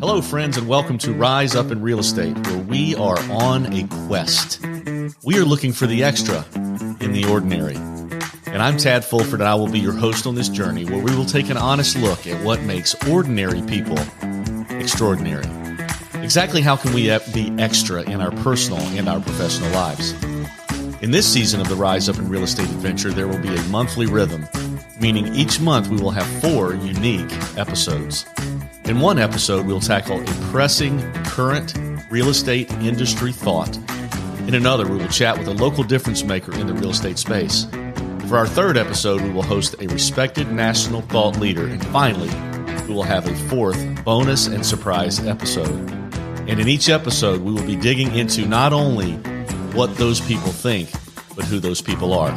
Hello, friends, and welcome to Rise Up in Real Estate, where we are on a quest. We are looking for the extra in the ordinary. And I'm Tad Fulford, and I will be your host on this journey where we will take an honest look at what makes ordinary people extraordinary. Exactly how can we be extra in our personal and our professional lives? In this season of the Rise Up in Real Estate adventure, there will be a monthly rhythm, meaning each month we will have 4 unique episodes. In one episode, we'll tackle a pressing current real estate industry thought. In another, we will chat with a local difference maker in the real estate space. For our 3rd episode, we will host a respected national thought leader. And finally, we will have a 4th bonus and surprise episode. And in each episode, we will be digging into not only what those people think, but who those people are.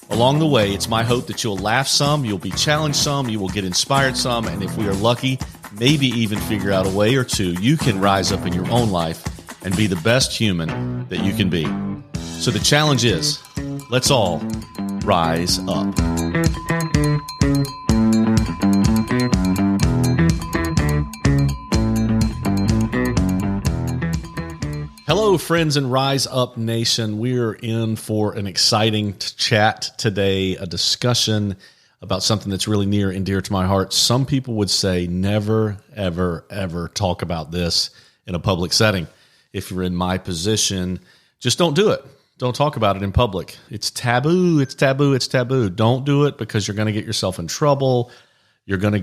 Along the way, it's my hope that you'll laugh some, you'll be challenged some, you will get inspired some, and if we are lucky, maybe even figure out a way or two you can rise up in your own life and be the best human that you can be. So the challenge is, let's all rise up. Hello, friends in Rise Up Nation. We're in for an exciting chat today, a discussion about something that's really near and dear to my heart. Some people would say never, ever, ever talk about this in a public setting. If you're in my position, just don't do it. Don't talk about it in public. It's taboo. It's taboo. It's taboo. Don't do it because you're going to get yourself in trouble. You're going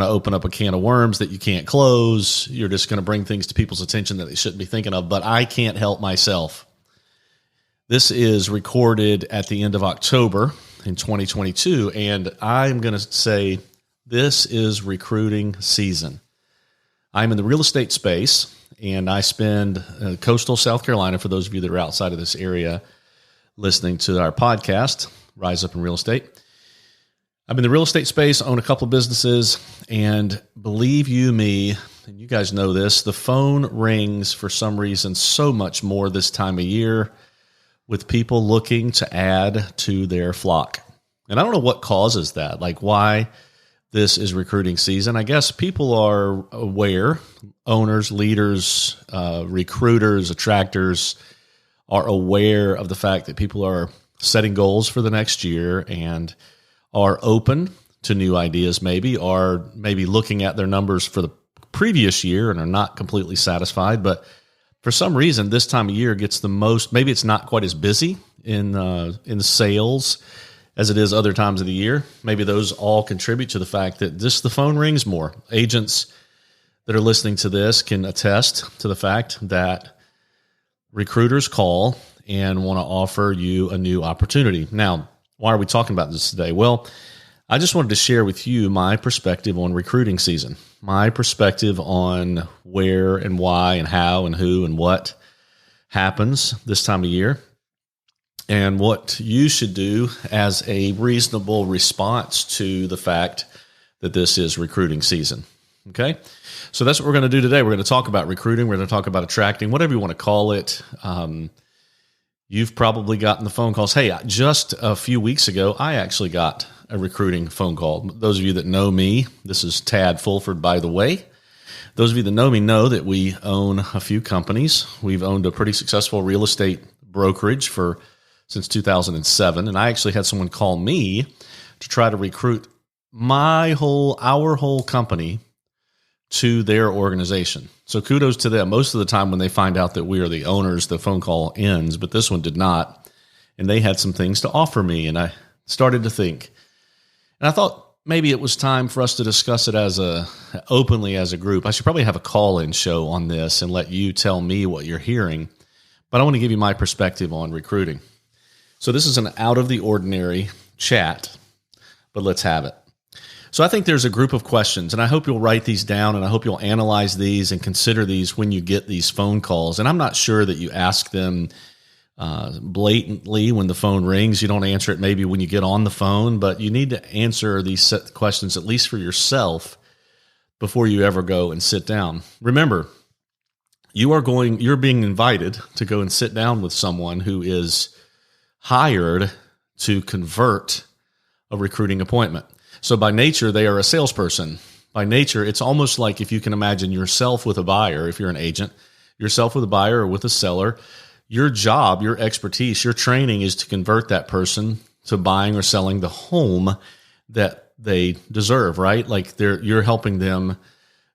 to open up a can of worms that you can't close. You're just going to bring things to people's attention that they shouldn't be thinking of, but I can't help myself. This is recorded at the end of October in 2022, and I'm going to say this is recruiting season. I'm in the real estate space, and I spend coastal South Carolina, for those of you that are outside of this area listening to our podcast, Rise Up in Real Estate. I'm in the real estate space, own a couple of businesses, and believe you me, and you guys know this, the phone rings for some reason so much more this time of year with people looking to add to their flock. And I don't know what causes that, like why this is recruiting season. I guess people are aware, owners, leaders, recruiters, attractors are aware of the fact that people are setting goals for the next year and are open to new ideas, maybe looking at their numbers for the previous year and are not completely satisfied. But for some reason, this time of year gets the most. Maybe it's not quite as busy in sales as it is other times of the year. Maybe those all contribute to the fact that the phone rings more. Agents that are listening to this can attest to the fact that recruiters call and want to offer you a new opportunity. Now, why are we talking about this today? Well, I just wanted to share with you my perspective on recruiting season, my perspective on where and why and how and who and what happens this time of year, and what you should do as a reasonable response to the fact that this is recruiting season. Okay? So that's what we're going to do today. We're going to talk about recruiting. We're going to talk about attracting, whatever you want to call it. You've probably gotten the phone calls. Hey, just a few weeks ago, I actually got a recruiting phone call. Those of you that know me, this is Tad Fulford, by the way. Those of you that know me know that we own a few companies. We've owned a pretty successful real estate brokerage since 2007, and I actually had someone call me to try to recruit our whole company to their organization. So kudos to them. Most of the time when they find out that we are the owners, the phone call ends, but this one did not. And they had some things to offer me, and I started to think. And I thought maybe it was time for us to discuss it openly as a group. I should probably have a call-in show on this and let you tell me what you're hearing. But I want to give you my perspective on recruiting. So this is an out-of-the-ordinary chat, but let's have it. So I think there's a group of questions, and I hope you'll write these down, and I hope you'll analyze these and consider these when you get these phone calls. And I'm not sure that you ask them blatantly when the phone rings. You don't answer it maybe when you get on the phone, but you need to answer these set questions at least for yourself before you ever go and sit down. Remember, you're being invited to go and sit down with someone who is hired to convert a recruiting appointment. So by nature, they are a salesperson. By nature, it's almost like if you can imagine yourself with a buyer, if you're an agent, yourself with a buyer or with a seller, your job, your expertise, your training is to convert that person to buying or selling the home that they deserve, right? Like you're helping them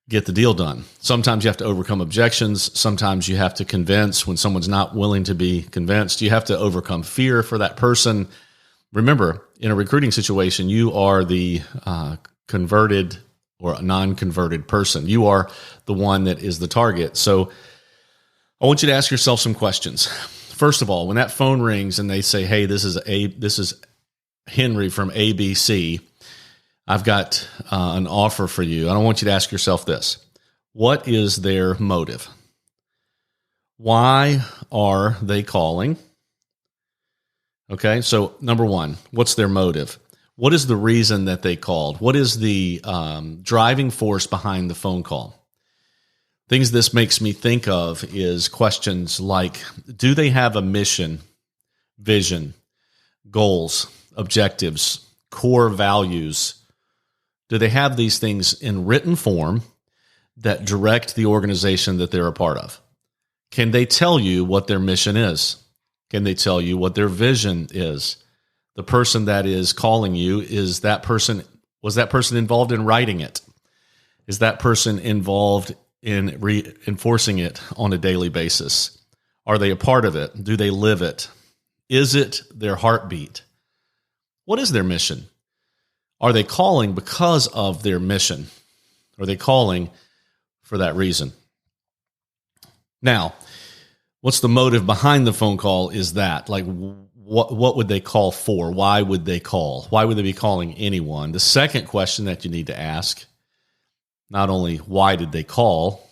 get the deal done. Sometimes you have to overcome objections. Sometimes you have to convince when someone's not willing to be convinced. You have to overcome fear for that person. Remember, in a recruiting situation, you are the converted or non-converted person. You are the one that is the target. So I want you to ask yourself some questions. First of all, when that phone rings and they say, "Hey, this is Henry from ABC. I've got an offer for you." I want you to ask yourself this. What is their motive? Why are they calling? Okay, so number one, what's their motive? What is the reason that they called? What is the driving force behind the phone call? Things this makes me think of is questions like, do they have a mission, vision, goals, objectives, core values? Do they have these things in written form that direct the organization that they're a part of? Can they tell you what their mission is? Can they tell you what their vision is? The person that is calling you, was that person involved in writing it? Is that person involved in reinforcing it on a daily basis? Are they a part of it? Do they live it? Is it their heartbeat? What is their mission? Are they calling because of their mission? Are they calling for that reason? Now, what's the motive behind the phone call is that? Like, what would they call for? Why would they call? Why would they be calling anyone? The second question that you need to ask, not only why did they call,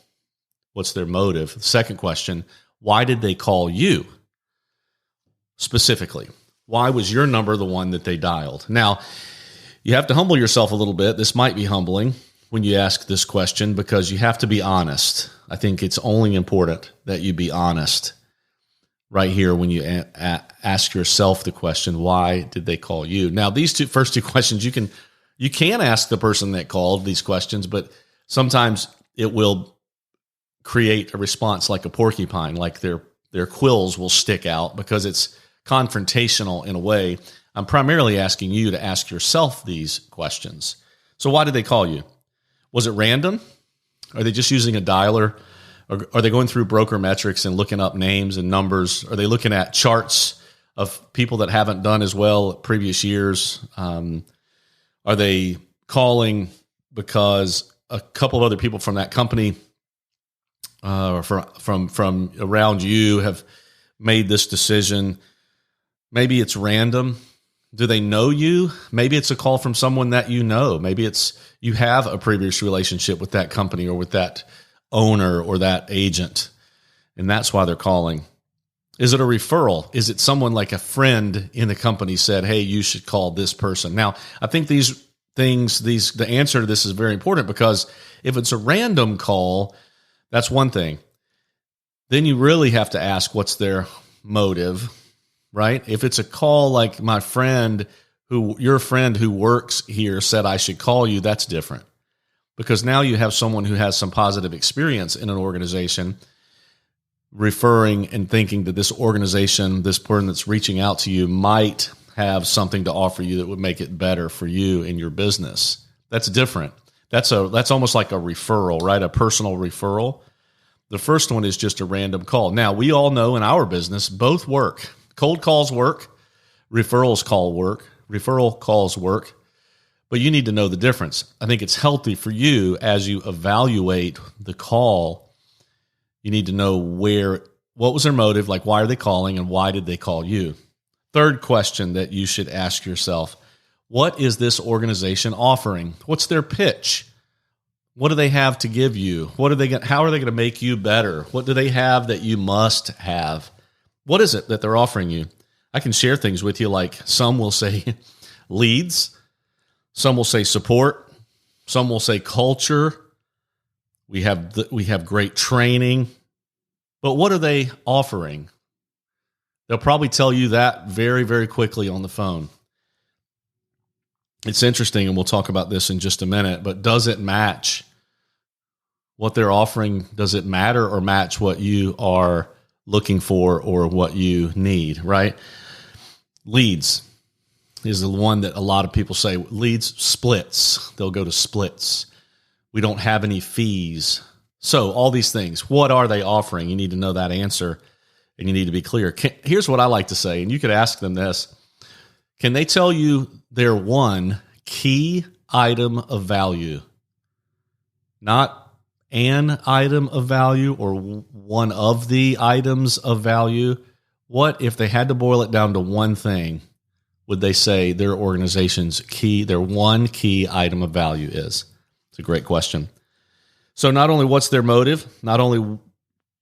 what's their motive? The second question, why did they call you specifically? Why was your number the one that they dialed? Now, you have to humble yourself a little bit. This might be humbling when you ask this question because you have to be honest. I think it's only important that you be honest right here when you ask yourself the question, why did they call you? Now, these first two questions, you can ask the person that called these questions, but sometimes it will create a response like a porcupine, like their quills will stick out because it's confrontational in a way. I'm primarily asking you to ask yourself these questions. So why did they call you? Was it random? Are they just using a dialer? Or are they going through broker metrics and looking up names and numbers? Are they looking at charts of people that haven't done as well previous years? Are they calling because a couple of other people from that company or from around you have made this decision? Maybe it's random. Do they know you? Maybe it's a call from someone that you know. Maybe it's you have a previous relationship with that company or with that owner or that agent, and that's why they're calling. Is it a referral? Is it someone like a friend in the company said, "Hey, you should call this person"? Now, I think the answer to this is very important because if it's a random call, that's one thing. Then you really have to ask what's their motive, right? If it's a call like your friend who works here said I should call you, that's different. Because now you have someone who has some positive experience in an organization referring and thinking that this organization, this person that's reaching out to you might have something to offer you that would make it better for you in your business. That's different. That's almost like a referral, right? A personal referral. The first one is just a random call. Now, we all know in our business, both work. Cold calls work. Referral calls work. But you need to know the difference. I think it's healthy for you as you evaluate the call. You need to know what was their motive, like why are they calling and why did they call you? Third question that you should ask yourself, what is this organization offering? What's their pitch? What do they have to give you? How are they going to make you better? What do they have that you must have? What is it that they're offering you? I can share things with you like some will say leads. Some will say support. Some will say culture. We have great training. But what are they offering? They'll probably tell you that very, very quickly on the phone. it's interesting, and we'll talk about this in just a minute, but does it match what they're offering? Does it matter or match what you are looking for or what you need, right? Leads is the one that a lot of people say. Leads splits. They'll go to splits. We don't have any fees. So all these things, what are they offering? You need to know that answer, and you need to be clear. Here's what I like to say, and you could ask them this. Can they tell you their one key item of value? Not an item of value or one of the items of value. What if they had to boil it down to one thing? Would they say their organization's their one key item of value is? It's a great question. So not only what's their motive, not only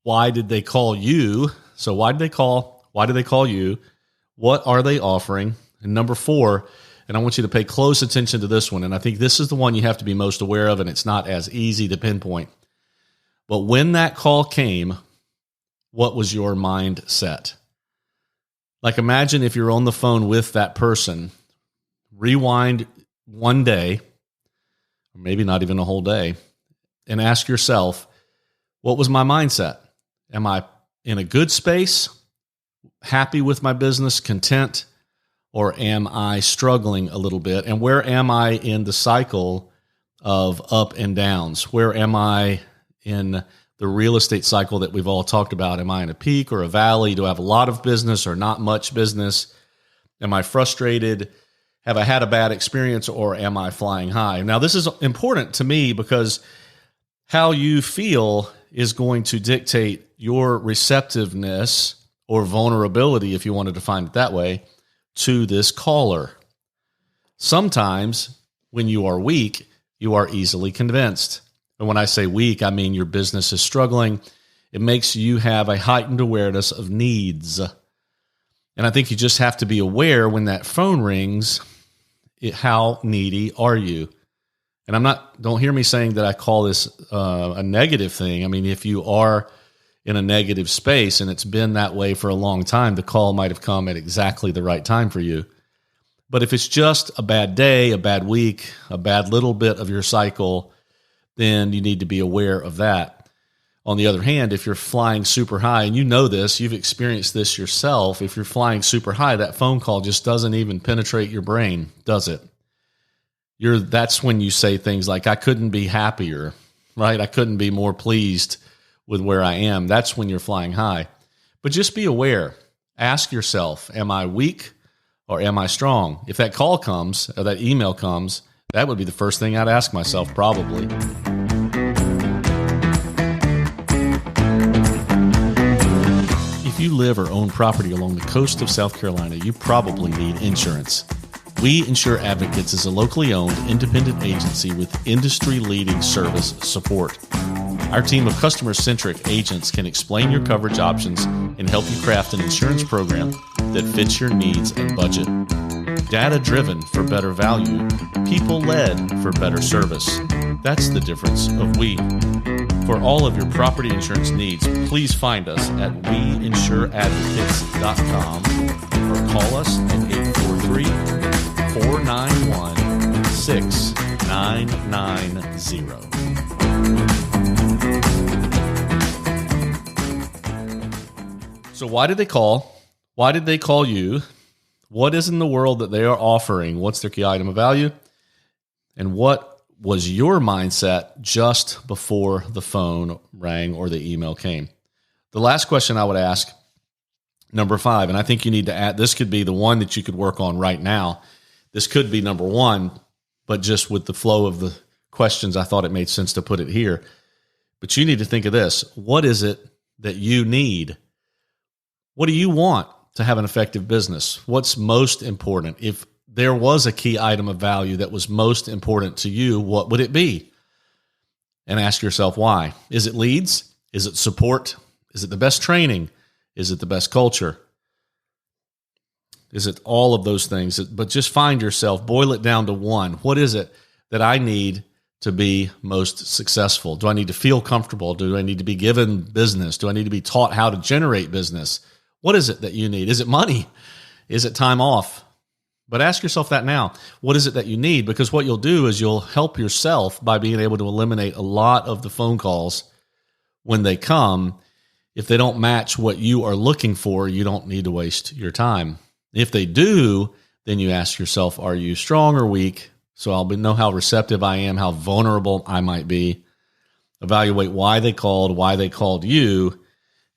why did they call you? So why did they call? Why did they call you? What are they offering? And number 4, and I want you to pay close attention to this one, and I think this is the one you have to be most aware of, and it's not as easy to pinpoint. But when that call came, what was your mindset? Like, imagine if you're on the phone with that person, rewind one day, or maybe not even a whole day, and ask yourself, what was my mindset? Am I in a good space, happy with my business, content, or am I struggling a little bit? And where am I in the cycle of up and downs? Where am I in the real estate cycle that we've all talked about? Am I in a peak or a valley? Do I have a lot of business or not much business? Am I frustrated? Have I had a bad experience, or am I flying high? Now, this is important to me because how you feel is going to dictate your receptiveness or vulnerability, if you want to define it that way, to this caller. Sometimes when you are weak, you are easily convinced. And when I say weak, I mean your business is struggling. It makes you have a heightened awareness of needs. And I think you just have to be aware when that phone rings, how needy are you? And don't hear me saying that I call this a negative thing. I mean, if you are in a negative space and it's been that way for a long time, the call might have come at exactly the right time for you. But if it's just a bad day, a bad week, a bad little bit of your cycle, then you need to be aware of that. On the other hand, if you're flying super high, and you know this, you've experienced this yourself, if you're flying super high, that phone call just doesn't even penetrate your brain, does it? That's when you say things like, I couldn't be happier, right? I couldn't be more pleased with where I am. That's when you're flying high. But just be aware. Ask yourself, am I weak or am I strong? If that call comes or that email comes, that would be the first thing I'd ask myself, probably. If you live or own property along the coast of South Carolina, you probably need insurance. We Insure Advocates is a locally owned, independent agency with industry-leading service support. Our team of customer-centric agents can explain your coverage options and help you craft an insurance program that fits your needs and budget. Data-driven for better value, people-led for better service. That's the difference of we. For all of your property insurance needs, please find us at weinsureadvocates.com or call us at 843-491-6990. So why did they call? Why did they call you? What is in the world that they are offering? What's their key item of value? And what was your mindset just before the phone rang or the email came? The last question I would ask, number 5, and I think you need to add, this could be the one that you could work on right now. This could be number 1, but just with the flow of the questions, I thought it made sense to put it here. But you need to think of this. What is it that you need? What do you want to have an effective business? What's most important? If there was a key item of value that was most important to you, what would it be? And ask yourself why. Is it leads? Is it support? Is it the best training? Is it the best culture? Is it all of those things? But just find yourself, boil it down to one. What is it that I need to be most successful? Do I need to feel comfortable? Do I need to be given business? Do I need to be taught how to generate business? What is it that you need? Is it money? Is it time off? But ask yourself that now. What is it that you need? Because what you'll do is you'll help yourself by being able to eliminate a lot of the phone calls when they come. If they don't match what you are looking for, you don't need to waste your time. If they do, then you ask yourself, are you strong or weak? So I'll know how receptive I am, how vulnerable I might be. Evaluate why they called you,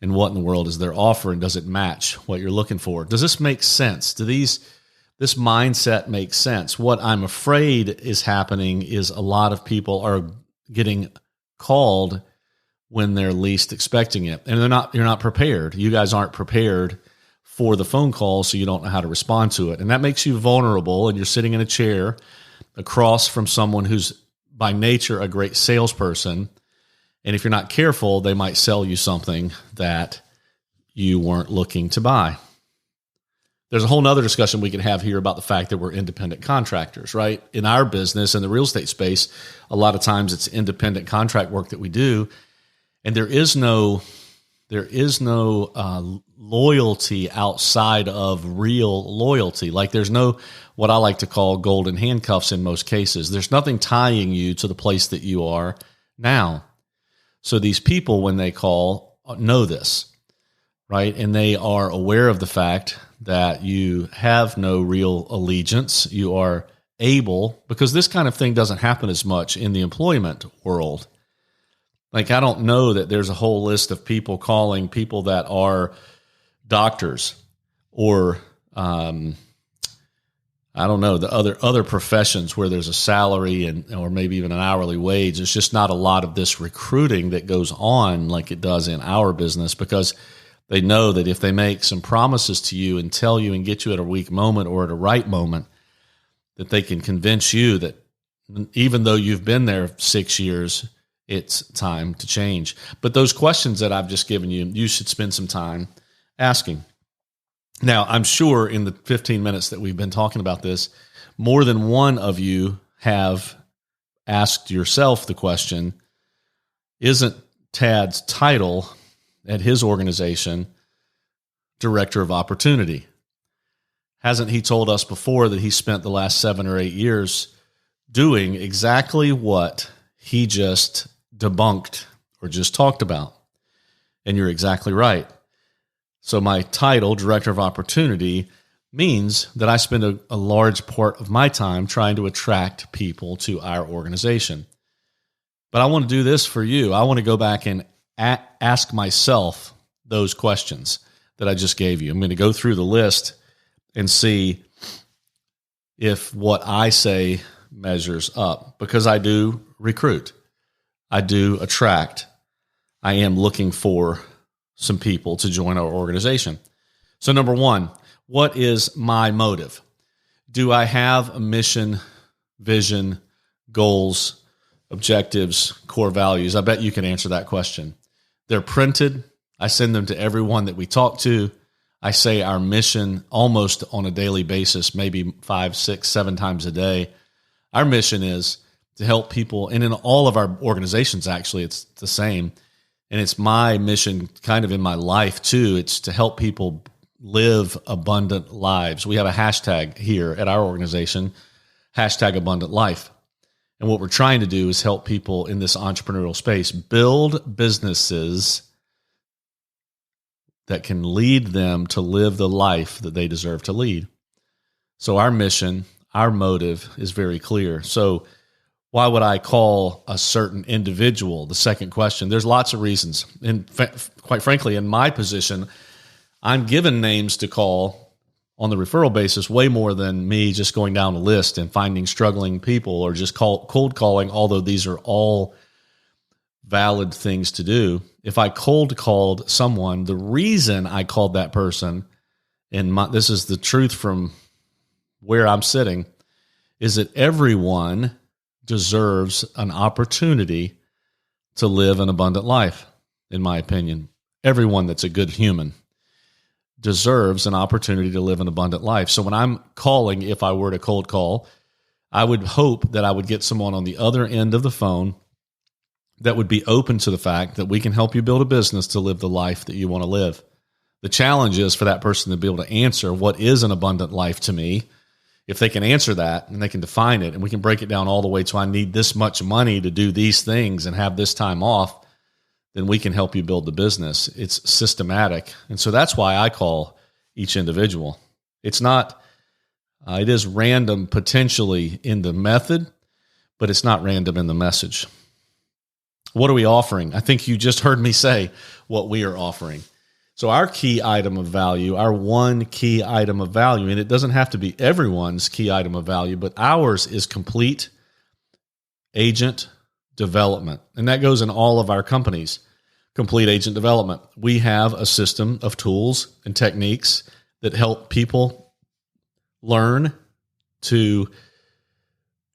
and what in the world is their offer, and does it match what you're looking for? Does this make sense? This mindset make sense? What I'm afraid is happening is a lot of people are getting called when they're least expecting it, and you're not prepared. You guys aren't prepared for the phone call, so you don't know how to respond to it, and that makes you vulnerable. And you're sitting in a chair across from someone who's by nature a great salesperson. And if you're not careful, they might sell you something that you weren't looking to buy. There's a whole nother discussion we can have here about the fact that we're independent contractors, right? In our business, in the real estate space, a lot of times it's independent contract work that we do. And there is no loyalty outside of real loyalty. Like there's no, what I like to call golden handcuffs in most cases. There's nothing tying you to the place that you are now. So these people, when they call, know this, right? And they are aware of the fact that you have no real allegiance. You are able, because this kind of thing doesn't happen as much in the employment world. Like, I don't know that there's a whole list of people calling people that are doctors or, I don't know, the other professions where there's a salary or maybe even an hourly wage. There's just not a lot of this recruiting that goes on like it does in our business, because they know that if they make some promises to you and tell you and get you at a weak moment or at a right moment, that they can convince you that even though you've been there 6 years, it's time to change. But those questions that I've just given you, you should spend some time asking. Now, I'm sure in the 15 minutes that we've been talking about this, more than one of you have asked yourself the question, isn't Tad's title at his organization Director of Opportunity? Hasn't he told us before that he spent the last 7 or 8 years doing exactly what he just debunked or just talked about? And you're exactly right. So my title, Director of Opportunity, means that I spend a large part of my time trying to attract people to our organization. But I want to do this for you. I want to go back and ask myself those questions that I just gave you. I'm going to go through the list and see if what I say measures up, because I do recruit. I do attract. I am looking for some people to join our organization. So number one, what is my motive? Do I have a mission, vision, goals, objectives, core values? I bet you can answer that question. They're printed. I send them to everyone that we talk to. I say our mission almost on a daily basis, maybe 5, 6, 7 times a day. Our mission is to help people, and in all of our organizations, actually, it's the same. And it's my mission kind of in my life too. It's to help people live abundant lives. We have a hashtag here at our organization, #AbundantLife. And what we're trying to do is help people in this entrepreneurial space build businesses that can lead them to live the life that they deserve to lead. So our mission, our motive is very clear. So why would I call a certain individual? The second question, there's lots of reasons. And quite frankly, in my position, I'm given names to call on the referral basis way more than me just going down a list and finding struggling people or just cold calling, although these are all valid things to do. If I cold called someone, the reason I called that person, and this is the truth from where I'm sitting, is that everyone deserves an opportunity to live an abundant life, in my opinion. Everyone that's a good human deserves an opportunity to live an abundant life. So when I'm calling, if I were to cold call, I would hope that I would get someone on the other end of the phone that would be open to the fact that we can help you build a business to live the life that you want to live. The challenge is for that person to be able to answer what is an abundant life to me. If they can answer that and they can define it, and we can break it down all the way to I need this much money to do these things and have this time off, then we can help you build the business. It's systematic. And so that's why I call each individual. It's not, it is random potentially in the method, but it's not random in the message. What are we offering? I think you just heard me say what we are offering. So our key item of value, our one key item of value, and it doesn't have to be everyone's key item of value, but ours is complete agent development. And that goes in all of our companies, complete agent development. We have a system of tools and techniques that help people learn to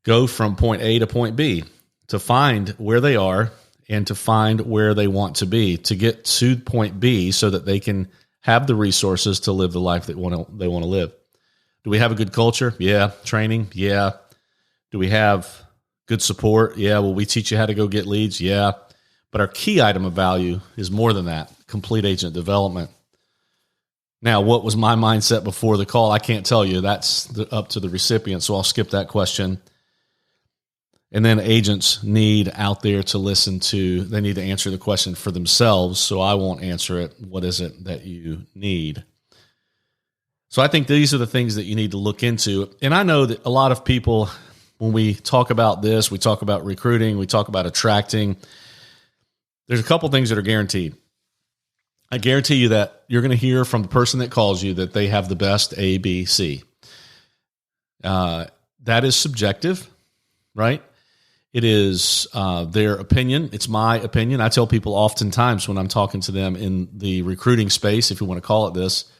go from point A to point B, to find where they are and to find where they want to be, to get to point B so that they can have the resources to live the life they want to live. Do we have a good culture? Yeah. Training? Yeah. Do we have good support? Yeah. Will we teach you how to go get leads? Yeah. But our key item of value is more than that, complete agent development. Now, what was my mindset before the call? I can't tell you. That's up to the recipient, so I'll skip that question. And then agents need out there to listen to, they need to answer the question for themselves, so I won't answer it. What is it that you need? So I think these are the things that you need to look into. And I know that a lot of people, when we talk about this, we talk about recruiting, we talk about attracting, there's a couple things that are guaranteed. I guarantee you that you're going to hear from the person that calls you that they have the best A, B, C. That is subjective, right? It is their opinion. It's my opinion. I tell people oftentimes when I'm talking to them in the recruiting space, if you want to call it this,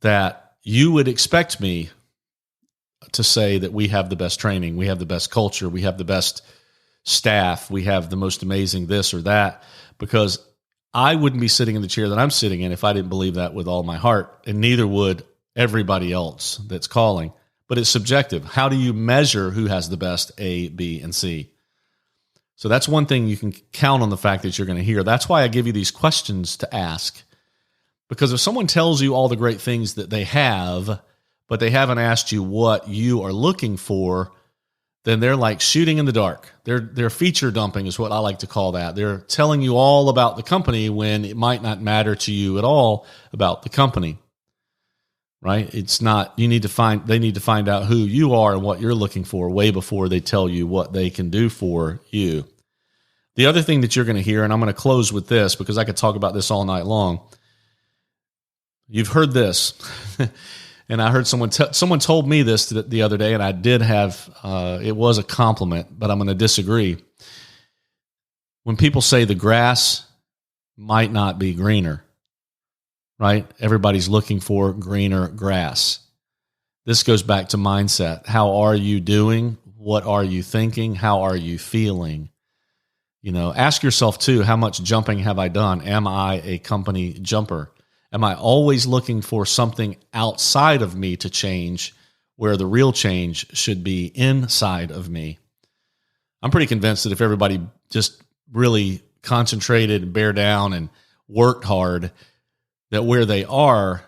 that you would expect me to say that we have the best training, we have the best culture, we have the best staff, we have the most amazing this or that, because I wouldn't be sitting in the chair that I'm sitting in if I didn't believe that with all my heart, and neither would everybody else that's calling. But it's subjective. How do you measure who has the best A, B, and C? So that's one thing you can count on the fact that you're going to hear. That's why I give you these questions to ask. Because if someone tells you all the great things that they have, but they haven't asked you what you are looking for, then they're like shooting in the dark. They're feature dumping is what I like to call that. They're telling you all about the company when it might not matter to you at all about the company. Right? It's not, they need to find out who you are and what you're looking for way before they tell you what they can do for you. The other thing that you're going to hear, and I'm going to close with this because I could talk about this all night long. You've heard this, and I heard someone told me this the other day, and I did have, it was a compliment, but I'm going to disagree. When people say the grass might not be greener, right? Everybody's looking for greener grass. This goes back to mindset. How are you doing? What are you thinking? How are you feeling? Ask yourself too, how much jumping have I done? Am I a company jumper? Am I always looking for something outside of me to change where the real change should be inside of me? I'm pretty convinced that if everybody just really concentrated and bear down and worked hard, that where they are,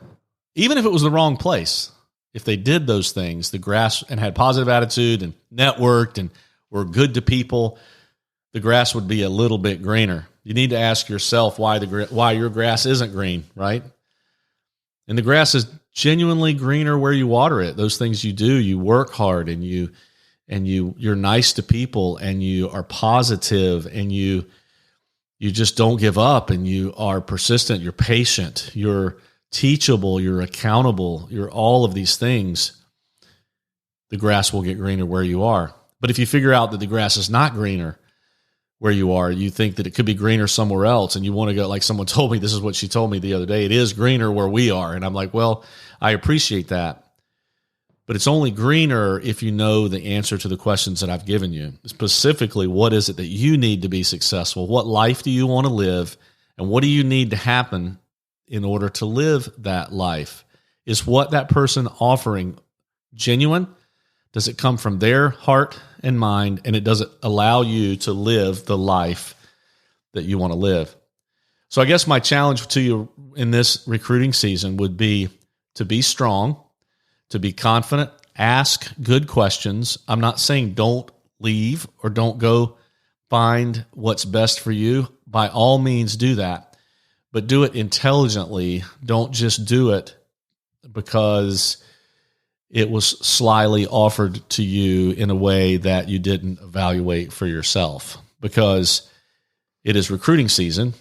even if it was the wrong place, if they did those things, the grass, and had positive attitude and networked and were good to people, the grass would be a little bit greener. You need to ask yourself why your grass isn't green, right? And the grass is genuinely greener where you water it. Those things you do, you work hard and you're nice to people and you are positive and you just don't give up and you are persistent, you're patient, you're teachable, you're accountable, you're all of these things. The grass will get greener where you are. But if you figure out that the grass is not greener where you are, you think that it could be greener somewhere else, and you want to go, like someone told me, this is what she told me the other day, it is greener where we are. And I'm like, well, I appreciate that. But it's only greener if you know the answer to the questions that I've given you. Specifically, what is it that you need to be successful? What life do you want to live? And what do you need to happen in order to live that life? Is what that person offering genuine? Does it come from their heart and mind? And does it allow you to live the life that you want to live? So I guess my challenge to you in this recruiting season would be to be strong, to be confident, Ask good questions. I'm not saying don't leave or don't go find what's best for you. By all means, do that, but do it intelligently. Don't just do it because it was slyly offered to you in a way that you didn't evaluate for yourself, because it is recruiting season.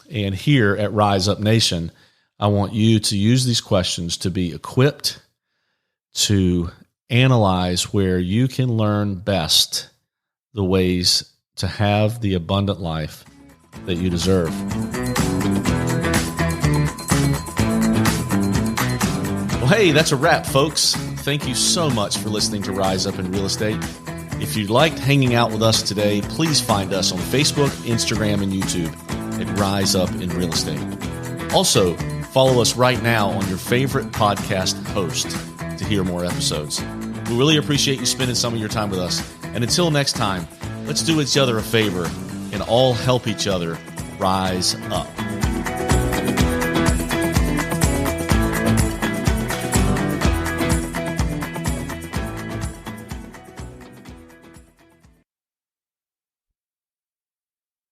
And here at Rise Up Nation, I want you to use these questions to be equipped to analyze where you can learn best the ways to have the abundant life that you deserve. Well, hey, that's a wrap, folks. Thank you so much for listening to Rise Up in Real Estate. If you liked hanging out with us today, please find us on Facebook, Instagram, and YouTube at Rise Up in Real Estate. Also, follow us right now on your favorite podcast host to hear more episodes. We really appreciate you spending some of your time with us. And until next time, let's do each other a favor and all help each other rise up.